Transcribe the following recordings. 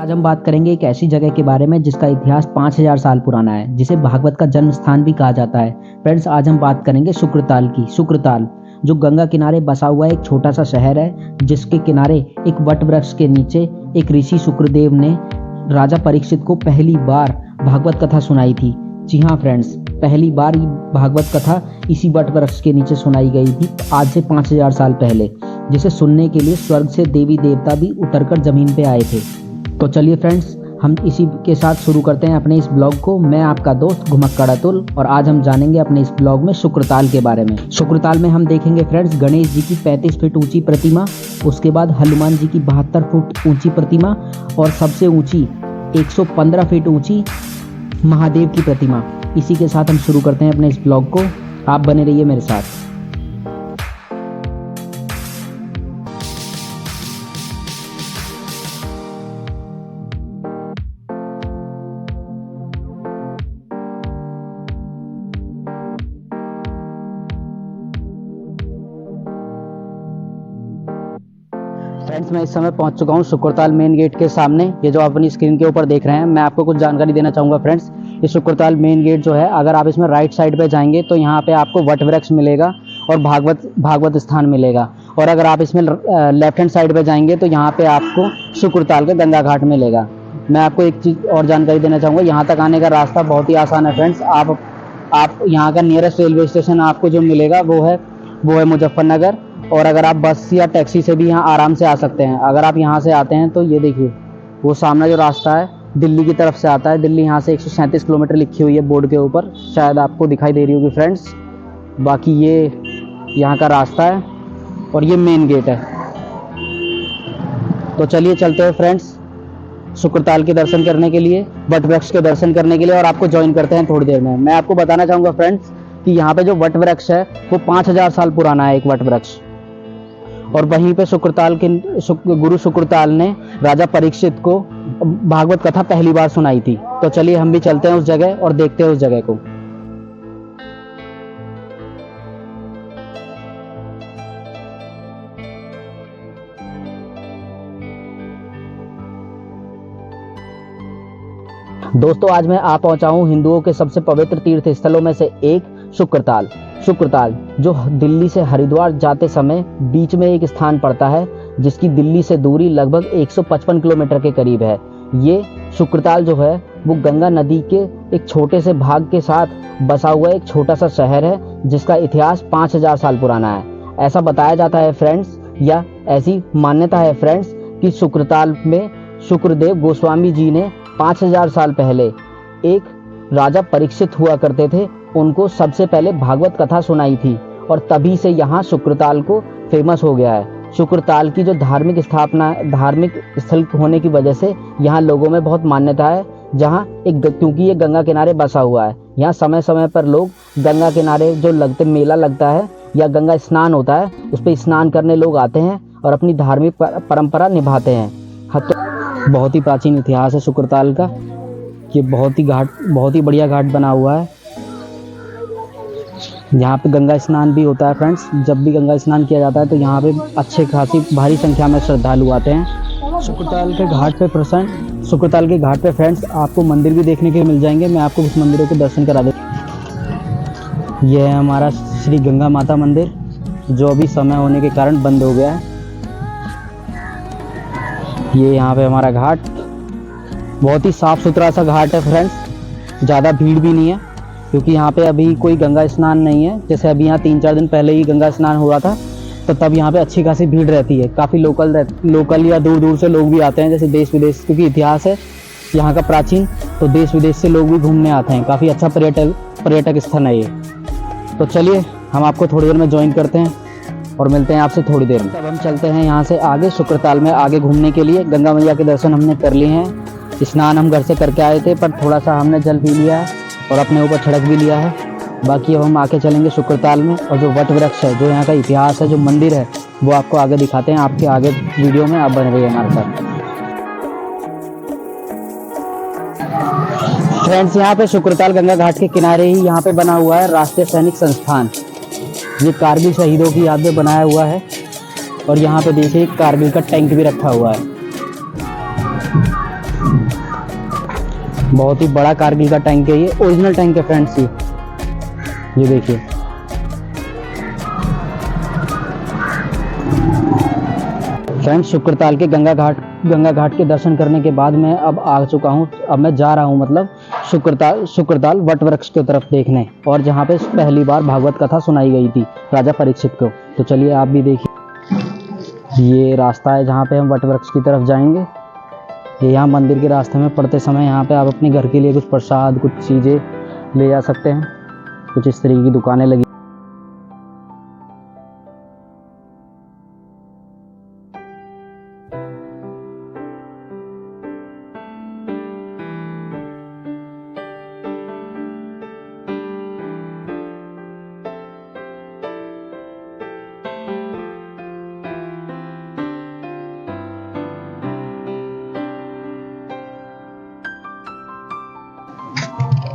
आज हम बात करेंगे एक ऐसी जगह के बारे में जिसका इतिहास 5000 साल पुराना है, जिसे भागवत का जन्म स्थान भी कहा जाता है। फ्रेंड्स, आज हम बात करेंगे शुक्रताल की। शुक्रताल जो गंगा किनारे बसा हुआ एक छोटा सा शहर है, जिसके किनारे एक वट वृक्ष के नीचे एक ऋषि शुक्रदेव ने राजा परीक्षित को पहली बार भागवत कथा सुनाई थी। जी हाँ फ्रेंड्स, पहली बार ये भागवत कथा इसी वट वृक्ष के नीचे सुनाई गई थी आज से 5000 साल पहले, जिसे सुनने के लिए स्वर्ग से देवी देवता भी उतरकर जमीन पे आए थे। तो चलिए फ्रेंड्स, हम इसी के साथ शुरू करते हैं अपने इस ब्लॉग को। मैं आपका दोस्त घुमक्कड़ अतुल, और आज हम जानेंगे अपने इस ब्लॉग में शुक्रताल के बारे में। शुक्रताल में हम देखेंगे फ्रेंड्स गणेश जी की 35 फीट ऊंची प्रतिमा, उसके बाद हनुमान जी की 72 फुट ऊंची प्रतिमा, और सबसे ऊंची 115 फीट ऊंची महादेव की प्रतिमा। इसी के साथ हम शुरू करते हैं अपने इस ब्लॉग को। आप बने रहिए मेरे साथ। फ्रेंड्स, मैं इस समय पहुंच चुका हूं शुक्रताल मेन गेट के सामने। ये जो आप अपनी स्क्रीन के ऊपर देख रहे हैं, मैं आपको कुछ जानकारी देना चाहूँगा फ्रेंड्स। ये शुक्रताल मेन गेट जो है, अगर आप इसमें राइट साइड पे जाएंगे तो यहाँ पे आपको वट वृक्ष मिलेगा और भागवत स्थान मिलेगा, और अगर आप इसमें लेफ्ट हैंड साइड पे जाएंगे तो यहाँ पे आपको शुक्रताल का गंगा घाट मिलेगा। मैं आपको एक चीज़ और जानकारी देना चाहूँगा, यहाँ तक आने का रास्ता बहुत ही आसान है फ्रेंड्स। आप यहाँ का नियरेस्ट रेलवे स्टेशन आपको जो मिलेगा वो है मुजफ्फरनगर, और अगर आप बस या टैक्सी से भी यहाँ आराम से आ सकते हैं। अगर आप यहाँ से आते हैं तो ये देखिए, वो सामने जो रास्ता है दिल्ली की तरफ से आता है। दिल्ली यहाँ से 137 किलोमीटर लिखी हुई है बोर्ड के ऊपर, शायद आपको दिखाई दे रही होगी फ्रेंड्स। बाकी ये यहाँ का रास्ता है और ये मेन गेट है। तो चलिए चलते हैं फ्रेंड्स शुक्रताल के दर्शन करने के लिए, वट वृक्ष के दर्शन करने के लिए, और आपको ज्वाइन करते हैं थोड़ी देर में। मैं आपको बताना चाहूँगा फ्रेंड्स कि यहाँ पे जो वट वृक्ष है वो 5000 साल पुराना है, एक वट वृक्ष। और वहीं पे गुरु शुक्रताल ने राजा परीक्षित को भागवत कथा पहली बार सुनाई थी। तो चलिए हम भी चलते हैं उस जगह और देखते हैं उस जगह को। दोस्तों, आज मैं आ पहुंचा हूं हिंदुओं के सबसे पवित्र तीर्थ स्थलों में से एक शुक्रताल। शुक्रताल जो दिल्ली से हरिद्वार जाते समय बीच में एक स्थान पड़ता है, जिसकी दिल्ली से दूरी लगभग 155 किलोमीटर के करीब है। ये शुक्रताल जो है वो गंगा नदी के एक छोटे से भाग के साथ बसा हुआ एक छोटा सा शहर है, जिसका इतिहास 5000 साल पुराना है। ऐसा बताया जाता है फ्रेंड्स, या ऐसी मान्यता है फ्रेंड्स, कि शुक्रताल में शुक्रदेव गोस्वामी जी ने 5000 साल पहले एक राजा परीक्षित हुआ करते थे, उनको सबसे पहले भागवत कथा सुनाई थी, और तभी से यहाँ शुक्रताल को फेमस हो गया है। शुक्रताल की जो धार्मिक स्थल होने की वजह से यहाँ लोगों में बहुत मान्यता है, क्योंकि ये गंगा किनारे बसा हुआ है। यहाँ समय समय पर लोग गंगा किनारे जो मेला लगता है या गंगा स्नान होता है, उस पर स्नान करने लोग आते हैं और अपनी धार्मिक परंपरा निभाते हैं। तो बहुत ही प्राचीन इतिहास है शुक्रताल का। ये बहुत ही बढ़िया घाट बना हुआ है। यहाँ पे गंगा स्नान भी होता है फ्रेंड्स। जब भी गंगा स्नान किया जाता है तो यहाँ पे अच्छे खासी भारी संख्या में श्रद्धालु आते हैं। शुक्रताल के घाट पे फ्रेंड्स आपको मंदिर भी देखने के मिल जाएंगे। मैं आपको उस मंदिरों के दर्शन करा देता। यह है हमारा श्री गंगा माता मंदिर, जो अभी समय होने के कारण बंद हो गया है। ये यहाँ पे हमारा घाट, बहुत ही साफ सुथरा सा घाट है फ्रेंड्स। ज़्यादा भीड़ भी नहीं है, क्योंकि यहाँ पे अभी कोई गंगा स्नान नहीं है। जैसे अभी यहाँ 3-4 दिन पहले ही गंगा स्नान हो रहा था, तो तब यहाँ पे अच्छी खासी भीड़ रहती है। काफ़ी लोकल या दूर दूर से लोग भी आते हैं, जैसे देश विदेश, क्योंकि इतिहास है यहाँ का प्राचीन, तो देश विदेश से लोग भी घूमने आते हैं। काफ़ी अच्छा पर्यटक स्थल है ये। तो चलिए हम आपको थोड़ी देर में ज्वाइन करते हैं और मिलते हैं आपसे थोड़ी देर में। तब हम चलते हैं यहाँ से आगे शुक्रताल में आगे घूमने के लिए। गंगा मैया के दर्शन हमने कर लिए हैं। स्नान हम घर से करके आए थे, पर थोड़ा सा हमने जल पी लिया है और अपने ऊपर छिड़क भी लिया है। बाकी अब हम आके चलेंगे शुक्रताल में, और जो वट वृक्ष है, जो यहाँ का इतिहास है, जो मंदिर है, वो आपको आगे दिखाते हैं। आपके आगे वीडियो में आप बने रहिए हमारे साथ। फ्रेंड्स, यहाँ पे शुक्रताल गंगा घाट के किनारे ही यहाँ पे बना हुआ है राष्ट्रीय सैनिक संस्थान। ये कारगिल शहीदों की याद में बनाया हुआ है, और यहाँ पे देखिए कारगिल का टैंक भी रखा हुआ है। बहुत ही बड़ा कारगिल का टैंक है, ये ओरिजिनल टैंक है फ्रेंड्स। ये देखिए, फ्रेंड्स शुक्रताल के गंगा घाट के दर्शन करने के बाद मैं अब आ चुका हूँ। अब मैं जा रहा हूँ मतलब शुक्रताल वट वृक्ष की तरफ देखने, और जहाँ पे पहली बार भागवत कथा सुनाई गई थी राजा परीक्षित को। तो चलिए आप भी देखिए, ये रास्ता है जहाँ पे हम वट वृक्ष की तरफ जाएंगे। ये यहाँ मंदिर के रास्ते में पड़ते समय यहाँ पे आप अपने घर के लिए कुछ प्रसाद, कुछ चीज़ें ले जा सकते हैं। कुछ इस तरीके की दुकानें लगी।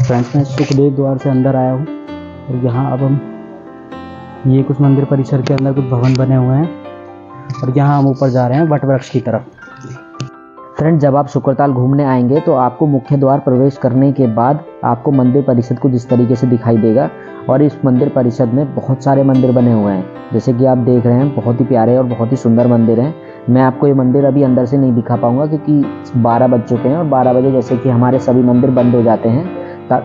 फ्रेंड्स मैं सुखदेव द्वार से अंदर आया हूँ, और यहाँ अब हम ये कुछ मंदिर परिसर के अंदर कुछ भवन बने हुए हैं, और यहाँ हम ऊपर जा रहे हैं वट वृक्ष की तरफ। फ्रेंड्स जब आप शुक्रताल घूमने आएंगे तो आपको मुख्य द्वार प्रवेश करने के बाद आपको मंदिर परिषद कुछ इस तरीके से दिखाई देगा। और इस मंदिर परिषद में बहुत सारे मंदिर बने हुए हैं, जैसे कि आप देख रहे हैं। बहुत ही प्यारे और बहुत ही सुंदर मंदिर हैं। मैं आपको ये मंदिर अभी अंदर से नहीं दिखा पाऊंगा क्योंकि 12 बज चुके हैं, और 12 बजे जैसे कि हमारे सभी मंदिर बंद हो जाते हैं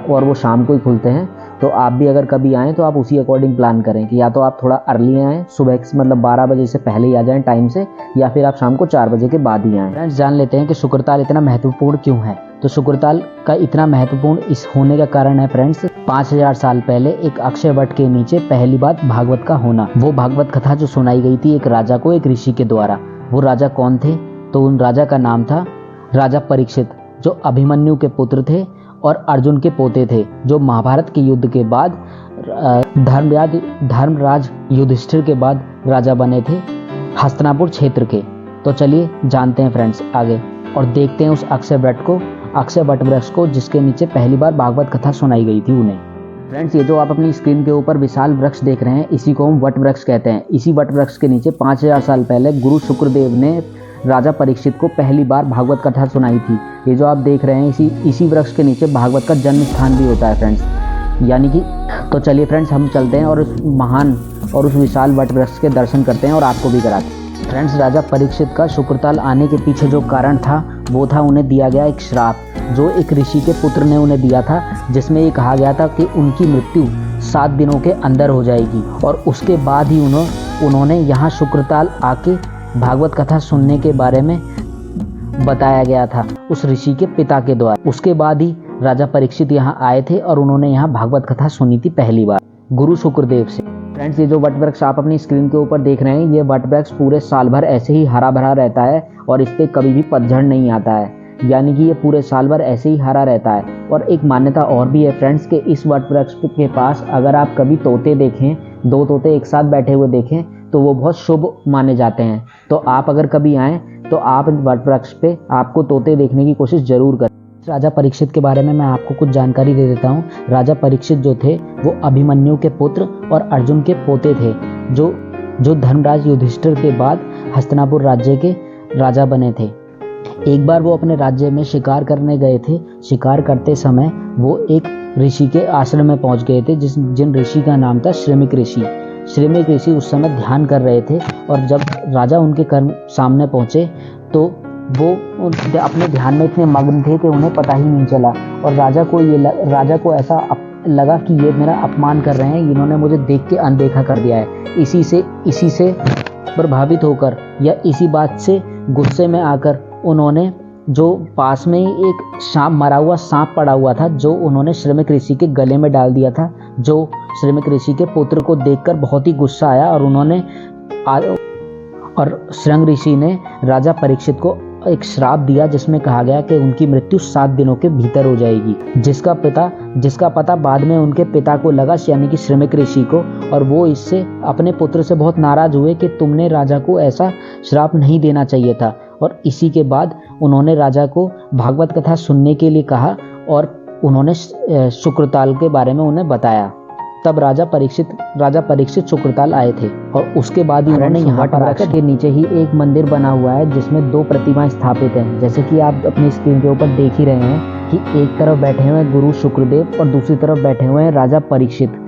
और वो शाम को ही खुलते हैं। तो आप भी अगर कभी आएँ तो आप उसी अकॉर्डिंग प्लान करें कि या तो आप थोड़ा अर्ली आएँ, सुबह मतलब 12 बजे से पहले ही आ जाएं टाइम से, या फिर आप शाम को 4 बजे के बाद ही आएँ। फ्रेंड्स जान लेते हैं कि शुक्रताल इतना महत्वपूर्ण क्यों है। तो शुक्रताल का इतना महत्वपूर्ण इस होने का कारण है फ्रेंड्स, 5000 साल पहले एक अक्षय वट के नीचे पहली बार भागवत का होना। वो भागवत कथा जो सुनाई गई थी एक राजा को, एक ऋषि के द्वारा। वो राजा कौन थे? तो उन राजा का नाम था राजा परीक्षित, जो अभिमन्यु के पुत्र थे और अर्जुन के पोते थे, जो महाभारत के युद्ध के बाद धर्मराज युधिष्ठिर के बाद राजा बने थे हस्तिनापुर क्षेत्र के। तो चलिए जानते हैं फ्रेंड्स आगे, और देखते हैं उस अक्षय वट वृक्ष को जिसके नीचे पहली बार भागवत कथा सुनाई गई थी उन्हें। फ्रेंड्स ये जो आप अपनी स्क्रीन के ऊपर विशाल वृक्ष देख रहे हैं, इसी को हम वट वृक्ष कहते हैं। इसी वट वृक्ष के नीचे 5000 साल पहले गुरु शुक्रदेव ने राजा परीक्षित को पहली बार भागवत कथा सुनाई थी। ये जो आप देख रहे हैं, इसी वृक्ष के नीचे भागवत का जन्म स्थान भी होता है फ्रेंड्स, यानी कि। तो चलिए फ्रेंड्स हम चलते हैं और उस महान और उस विशाल वट वृक्ष के दर्शन करते हैं और आपको भी कराते हैं। फ्रेंड्स राजा परीक्षित का शुक्रताल आने के पीछे जो कारण था वो था उन्हें दिया गया एक श्राप, जो एक ऋषि के पुत्र ने उन्हें दिया था, जिसमें ये कहा गया था कि उनकी मृत्यु 7 दिनों के अंदर हो जाएगी। और उसके बाद ही उन्होंने यहाँ शुक्रताल आके भागवत कथा सुनने के बारे में बताया गया था उस ऋषि के पिता के द्वारा। उसके बाद ही राजा परीक्षित यहाँ आए थे और उन्होंने यहाँ भागवत कथा सुनी थी पहली बार गुरु शुक्रदेव से। फ्रेंड्स ये जो वट वृक्ष आप अपनी स्क्रीन के ऊपर देख रहे हैं, ये वट वृक्ष पूरे साल भर ऐसे ही हरा भरा रहता है और इस पे कभी भी पतझड़ नहीं आता है, यानी कि ये पूरे साल भर ऐसे ही हरा रहता है। और एक मान्यता और भी है फ्रेंड्स कि इस वट वृक्ष के पास अगर आप कभी तोते देखें, 2 तोते एक साथ बैठे हुए देखें, तो वो बहुत शुभ माने जाते हैं। तो आप अगर कभी आएँ तो आप वट वृक्ष पे आपको तोते देखने की कोशिश जरूर करें। राजा परीक्षित के बारे में मैं आपको कुछ जानकारी दे देता हूँ। राजा परीक्षित जो थे वो अभिमन्यु के पुत्र और अर्जुन के पोते थे, जो धर्मराज युधिष्ठिर के बाद हस्तिनापुर राज्य के राजा बने थे। एक बार वो अपने राज्य में शिकार करने गए थे। शिकार करते समय वो एक ऋषि के आश्रम में पहुंच गए थे, जिन ऋषि का नाम था श्रमिक ऋषि। श्रमिक ऋषि उस समय ध्यान कर रहे थे, और जब राजा उनके सामने पहुंचे तो वो अपने ध्यान में इतने मग्न थे कि उन्हें पता ही नहीं चला। और राजा को ऐसा लगा कि ये मेरा अपमान कर रहे हैं, इन्होंने मुझे देख के अनदेखा कर दिया है। इसी से प्रभावित होकर या इसी बात से गुस्से में आकर उन्होंने, जो पास में ही एक मरा हुआ सांप पड़ा हुआ था, जो उन्होंने श्रमिक ऋषि के गले में डाल दिया था, जो श्रमिक ऋषि के पुत्र को देखकर बहुत ही गुस्सा आया। और श्रृंग ऋषि ने राजा परीक्षित को एक श्राप दिया, जिसमें कहा गया कि उनकी मृत्यु 7 दिनों के भीतर हो जाएगी, जिसका पता बाद में उनके पिता को लगा, यानी कि श्रमिक ऋषि को। और वो इससे अपने पुत्र से बहुत नाराज हुए कि तुमने राजा को ऐसा श्राप नहीं देना चाहिए था। और इसी के बाद उन्होंने राजा को भागवत कथा सुनने के लिए कहा और उन्होंने शुक्रताल के बारे में उन्हें बताया। तब राजा परीक्षित शुक्रताल आए थे, और उसके बाद ही उन्होंने यहाँ पर आकर के नीचे ही एक मंदिर बना हुआ है जिसमें 2 प्रतिमाएं स्थापित हैं, जैसे कि आप अपनी स्क्रीन के ऊपर देख ही रहे हैं। कि एक तरफ बैठे हुए हैं गुरु शुक्रदेव और दूसरी तरफ बैठे हुए हैं राजा परीक्षित।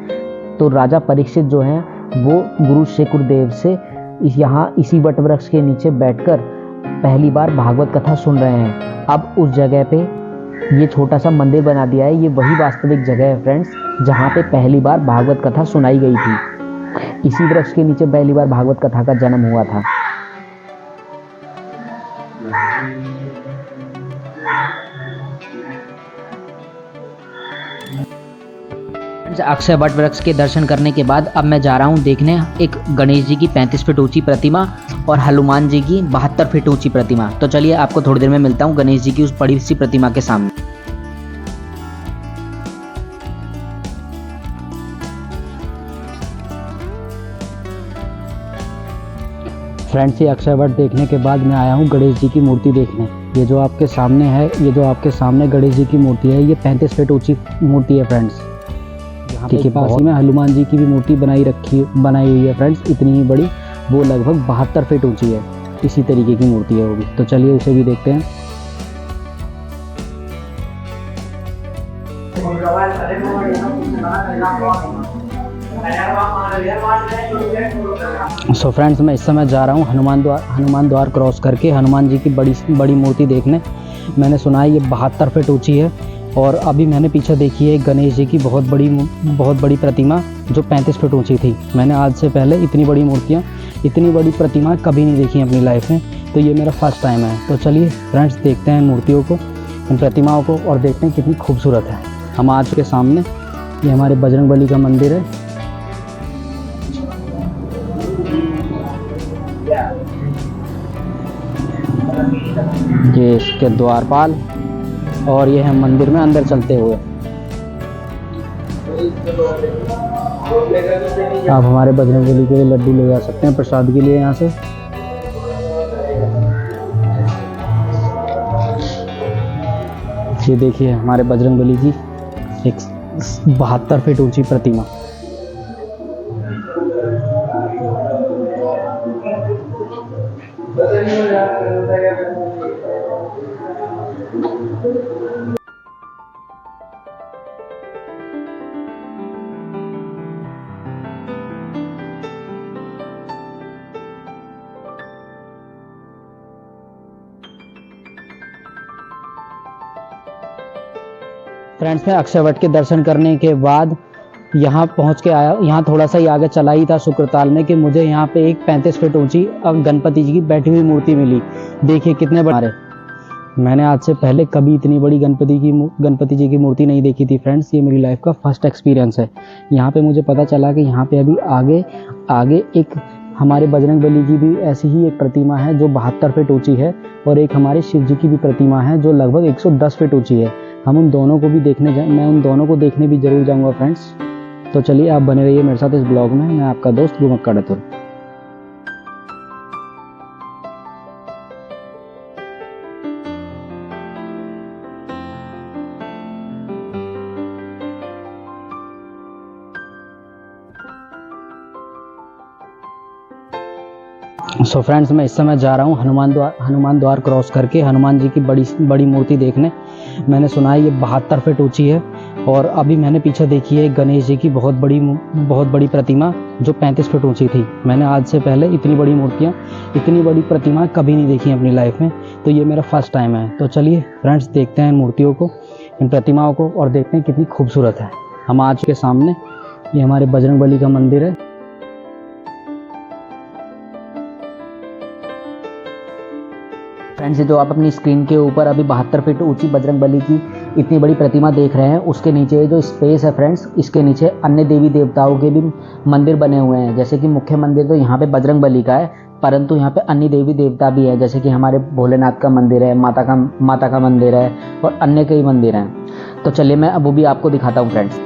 तो राजा परीक्षित जो हैं वो गुरु शुक्रदेव से यहाँ इसी वट वृक्ष के नीचे बैठकर पहली बार भागवत कथा सुन रहे हैं। अब उस जगह पे ये छोटा सा मंदिर बना दिया है। ये वही वास्तविक जगह है फ्रेंड्स, जहाँ पे पहली बार भागवत कथा सुनाई गई थी। इसी वृक्ष के नीचे पहली बार भागवत कथा का जन्म हुआ था। अक्षय वट वृक्ष के दर्शन करने के बाद अब मैं जा रहा हूँ देखने एक गणेश जी की 35 फीट ऊंची प्रतिमा और हनुमान जी की 72 फीट ऊंची प्रतिमा। तो चलिए आपको थोड़ी देर में मिलता हूँ गणेश जी की उस बड़ी सी प्रतिमा के सामने। फ्रेंड्स, ये अक्षय वट देखने के बाद मैं आया हूँ गणेश जी की मूर्ति देखने। ये जो आपके सामने है, ये जो आपके सामने गणेश जी की मूर्ति है, ये 35 फीट ऊंची मूर्ति है फ्रेंड्स। देखिए पास ही में हनुमान जी की भी मूर्ति बनाई हुई है फ्रेंड्स, इतनी ही बड़ी, वो लगभग 72 फीट ऊंची है। इसी तरीके की मूर्ति है वो भी। तो चलिए उसे भी देखते हैं। सो फ्रेंड्स, मैं इस समय जा रहा हूँ हनुमान द्वार क्रॉस करके हनुमान जी की बड़ी मूर्ति देखने। मैंने सुना है ये 72 फीट ऊंची है। और अभी मैंने पीछे देखी है गणेश जी की बहुत बड़ी प्रतिमा जो 35 फीट ऊंची थी। मैंने आज से पहले इतनी बड़ी प्रतिमा कभी नहीं देखी अपनी लाइफ में। तो ये मेरा फर्स्ट टाइम है। तो चलिए फ्रेंड्स, देखते हैं इन मूर्तियों को, इन प्रतिमाओं को, और देखते हैं कितनी खूबसूरत है। हम आज के सामने ये हमारे बजरंगबली का मंदिर है। ये इसके द्वारपाल, और ये है मंदिर में अंदर चलते हुए। आप हमारे बजरंगबली के लिए लड्डू ले जा सकते हैं प्रसाद के लिए यहाँ से। ये देखिए हमारे बजरंगबली की एक 72 फीट ऊंची प्रतिमा। फ्रेंड्स, मैं अक्षय वट के दर्शन करने के बाद यहाँ पहुँच के आया। यहाँ थोड़ा सा ही आगे चला ही था शुक्रताल में कि मुझे यहाँ पे एक 35 फीट ऊंची गणपति जी की बैठी हुई मूर्ति मिली। देखिए कितने बड़े। मैंने आज से पहले कभी इतनी बड़ी गणपति जी की मूर्ति नहीं देखी थी फ्रेंड्स। ये मेरी लाइफ का फर्स्ट एक्सपीरियंस है। यहाँ पे मुझे पता चला कि यहाँ पे अभी आगे एक हमारे बजरंगबली की भी ऐसी ही एक प्रतिमा है जो 72 फीट ऊंची है, और एक हमारे शिव जी की भी प्रतिमा है जो लगभग 110 फीट ऊंची है। मैं उन दोनों को देखने भी जरूर जाऊंगा फ्रेंड्स। तो चलिए आप बने रहिए मेरे साथ इस ब्लॉग में। मैं आपका दोस्त घुमक्कड़ अतुल। सो फ्रेंड्स, मैं इस समय जा रहा हूँ हनुमान द्वार क्रॉस करके हनुमान जी की बड़ी मूर्ति देखने। मैंने सुना है ये 72 फीट ऊंची है। और अभी मैंने पीछे देखी है गणेश जी की बहुत बड़ी प्रतिमा जो 35 फीट ऊंची थी। मैंने आज से पहले इतनी बड़ी प्रतिमा कभी नहीं देखी अपनी लाइफ में। तो ये मेरा फर्स्ट टाइम है। तो चलिए फ्रेंड्स, देखते हैं इन मूर्तियों को, इन प्रतिमाओं को, और देखते हैं कितनी खूबसूरत है। हम आज के सामने ये हमारे बजरंगबली का मंदिर है। फ्रेंड्स, जो आप अपनी स्क्रीन के ऊपर अभी 72 फीट ऊंची बजरंगबली की इतनी बड़ी प्रतिमा देख रहे हैं, उसके नीचे जो स्पेस है फ्रेंड्स, इसके नीचे अन्य देवी देवताओं के भी मंदिर बने हुए हैं। जैसे कि मुख्य मंदिर तो यहाँ पे बजरंगबली का है, परंतु यहाँ पे अन्य देवी देवता भी है। जैसे कि हमारे भोलेनाथ का मंदिर है, माता का मंदिर है, और अन्य कई मंदिर हैं। तो चलिए मैं वो भी आपको दिखाता हूँ फ्रेंड्स।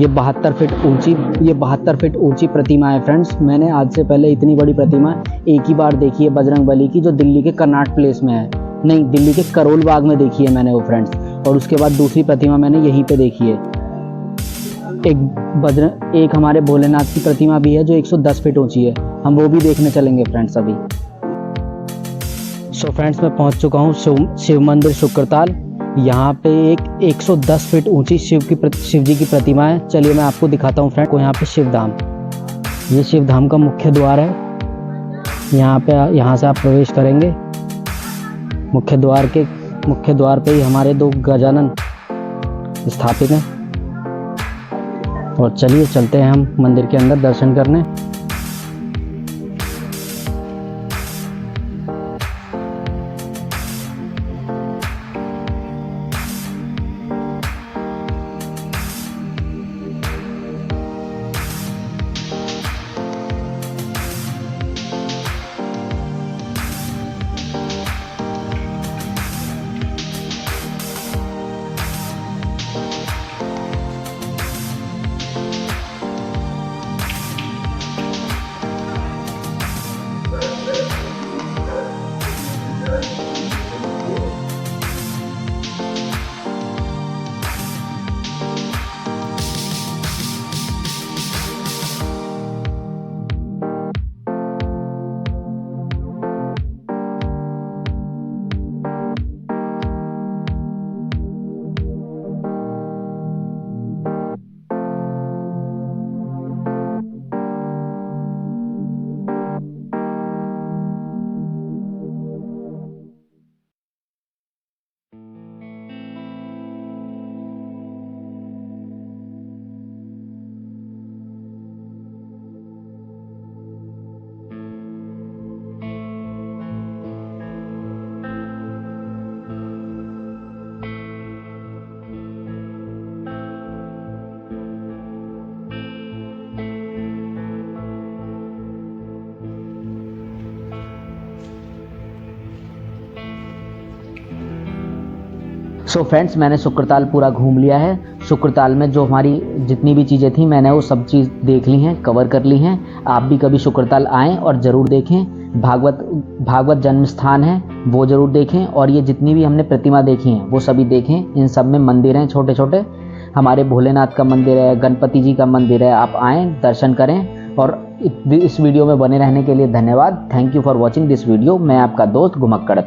ये 72 फीट ऊंची प्रतिमा है फ्रेंड्स। मैंने आज से पहले इतनी बड़ी प्रतिमा एक ही बार देखी है बजरंग बली की, जो दिल्ली के कर्नाट प्लेस में है, नहीं दिल्ली के करोल बाग में देखी है मैंने वो फ्रेंड्स। और उसके बाद दूसरी प्रतिमा मैंने यहीं पे देखी है। एक हमारे भोलेनाथ की प्रतिमा भी है जो 110 फीट ऊंची है, हम वो भी देखने चलेंगे फ्रेंड्स अभी। सो फ्रेंड्स मैं पहुंच चुका हूँ शिव मंदिर शुक्रताल। यहाँ पे एक 110 फीट ऊंची शिव जी की प्रतिमा है। चलिए मैं आपको दिखाता हूँ फ्रेंड को। यहाँ पे शिवधाम, ये शिवधाम का मुख्य द्वार है। यहाँ से आप प्रवेश करेंगे। मुख्य द्वार पे ही हमारे 2 गजानन स्थापित हैं। और चलिए चलते हैं हम मंदिर के अंदर दर्शन करने। सो फ्रेंड्स मैंने शुक्रताल पूरा घूम लिया है। शुक्रताल में जो हमारी जितनी भी चीज़ें थी मैंने वो सब चीज़ देख ली हैं, कवर कर ली हैं। आप भी कभी शुक्रताल आएँ और ज़रूर देखें। भागवत जन्म स्थान है वो ज़रूर देखें। और ये जितनी भी हमने प्रतिमा देखी हैं वो सभी देखें। इन सब में मंदिर हैं छोटे छोटे। हमारे भोलेनाथ का मंदिर है, गणपति जी का मंदिर है। आप आएँ, दर्शन करें। और इस वीडियो में बने रहने के लिए धन्यवाद। Thank you for watching this video. मैं आपका दोस्त घुमक्कड़।